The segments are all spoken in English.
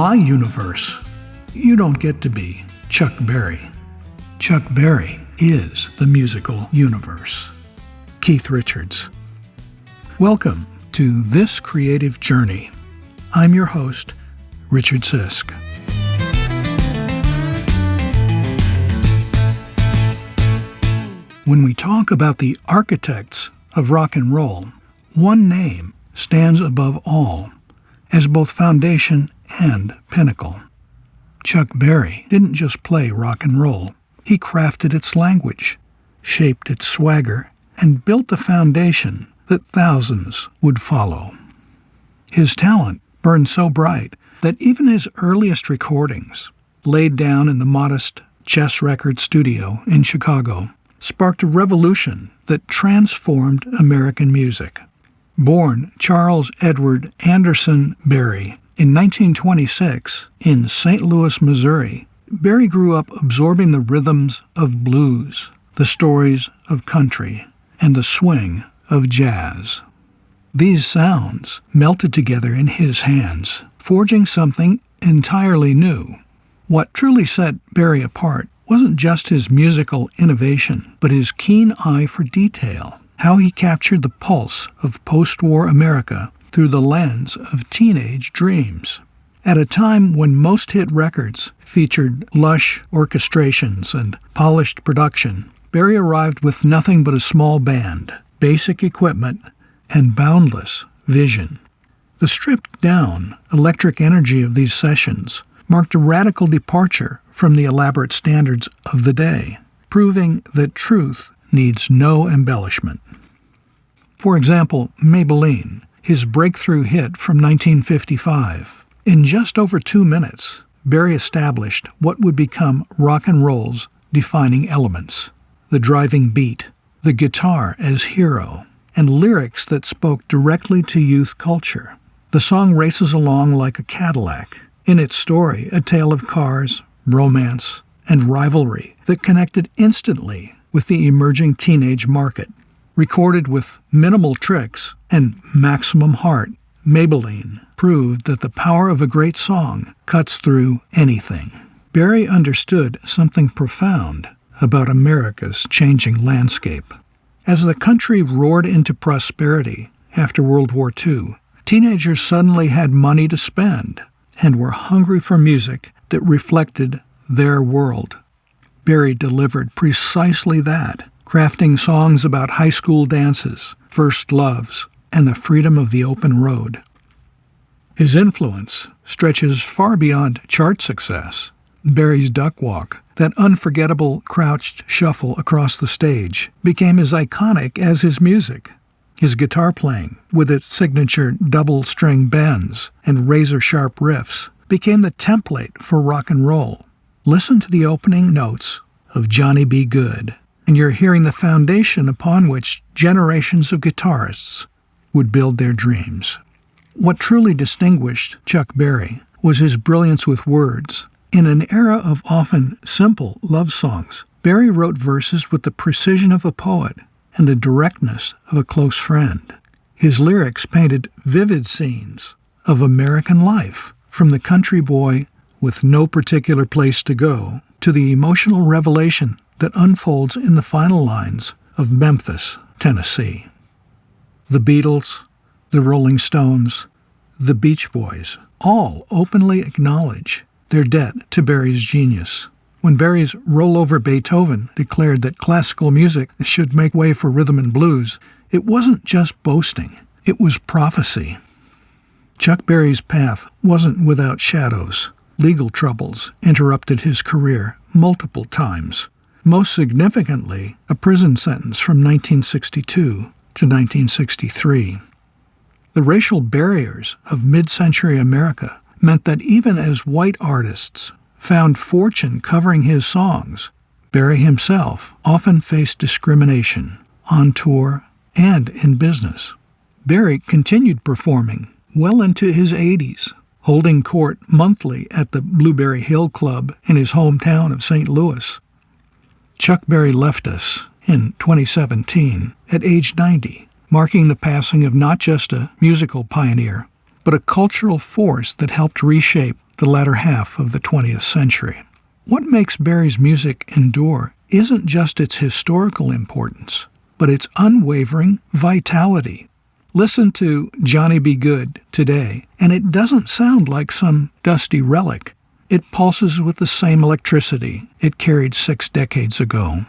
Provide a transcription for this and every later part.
my universe. You don't get to be Chuck Berry. Chuck Berry is the musical universe. Keith Richards. Welcome to This Creative Journey. I'm your host, Richard Sisk. When we talk about the architects of rock and roll, one name stands above all as both foundation and pinnacle. Chuck Berry didn't just play rock and roll. He crafted its language, shaped its swagger, and built the foundation that thousands would follow. His talent burned so bright that even his earliest recordings, laid down in the modest Chess Records studio in Chicago, sparked a revolution that transformed American music. Born Charles Edward Anderson Berry in 1926 in St. Louis, Missouri, Berry grew up absorbing the rhythms of blues, the stories of country, and the swing of jazz. These sounds melted together in his hands, forging something entirely new. What truly set Berry apart wasn't just his musical innovation, but his keen eye for detail, how he captured the pulse of post-war America through the lens of teenage dreams. At a time when most hit records featured lush orchestrations and polished production, Berry arrived with nothing but a small band, basic equipment, and boundless vision. The stripped-down electric energy of these sessions marked a radical departure from the elaborate standards of the day, proving that truth needs no embellishment. For example, Maybelline, his breakthrough hit from 1955. In just over 2 minutes, Berry established what would become rock and roll's defining elements: the driving beat, the guitar as hero, and lyrics that spoke directly to youth culture. The song races along like a Cadillac, in its story a tale of cars, romance, and rivalry that connected instantly with the emerging teenage market. Recorded with minimal tricks and maximum heart, Maybelline proved that the power of a great song cuts through anything. Berry understood something profound about America's changing landscape. As the country roared into prosperity after World War II, teenagers suddenly had money to spend and were hungry for music that reflected their world. Berry delivered precisely that, crafting songs about high school dances, first loves, and the freedom of the open road. His influence stretches far beyond chart success. Berry's duck walk, that unforgettable crouched shuffle across the stage, became as iconic as his music. His guitar playing, with its signature double-string bends and razor-sharp riffs, became the template for rock and roll. Listen to the opening notes of Johnny B. Goode, and you're hearing the foundation upon which generations of guitarists would build their dreams. What truly distinguished Chuck Berry was his brilliance with words. In an era of often simple love songs, Berry wrote verses with the precision of a poet and the directness of a close friend. His lyrics painted vivid scenes of American life, from the country boy with no particular place to go to the emotional revelation that unfolds in the final lines of Memphis, Tennessee. The Beatles, the Rolling Stones, the Beach Boys all openly acknowledge their debt to Berry's genius. When Berry's rollover Beethoven declared that classical music should make way for rhythm and blues, it wasn't just boasting, it was prophecy. Chuck Berry's path wasn't without shadows. Legal troubles interrupted his career multiple times. Most significantly, a prison sentence from 1962 to 1963. The racial barriers of mid-century America meant that even as white artists found fortune covering his songs, Berry himself often faced discrimination on tour and in business. Berry continued performing well into his 80s, holding court monthly at the Blueberry Hill Club in his hometown of St. Louis. Chuck Berry left us in 2017 at age 90, marking the passing of not just a musical pioneer, but a cultural force that helped reshape the latter half of the 20th century. What makes Berry's music endure isn't just its historical importance, but its unwavering vitality. Listen to Johnny Be Good today, and it doesn't sound like some dusty relic. It pulses with the same electricity it carried 6 decades ago.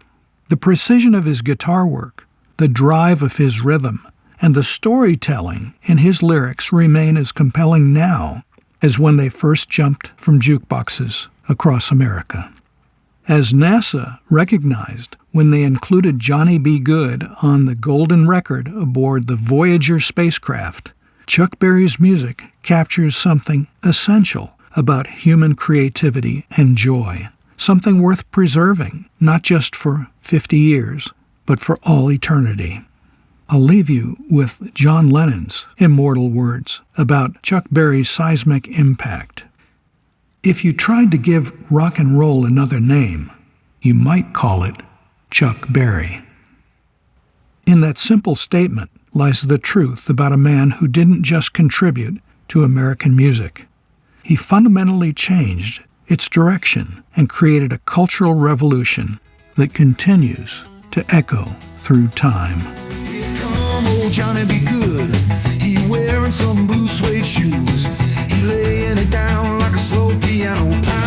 The precision of his guitar work, the drive of his rhythm, and the storytelling in his lyrics remain as compelling now as when they first jumped from jukeboxes across America. As NASA recognized when they included Johnny Be Good on the golden record aboard the Voyager spacecraft, Chuck Berry's music captures something essential about human creativity and joy, something worth preserving, not just for 50 years, but for all eternity. I'll leave you with John Lennon's immortal words about Chuck Berry's seismic impact. If you tried to give rock and roll another name, you might call it Chuck Berry. In that simple statement lies the truth about a man who didn't just contribute to American music. He fundamentally changed its direction and created a cultural revolution that continues to echo through time. Here come old Johnny Be Good. He wearing some blue suede shoes. He laying it down like a slow piano.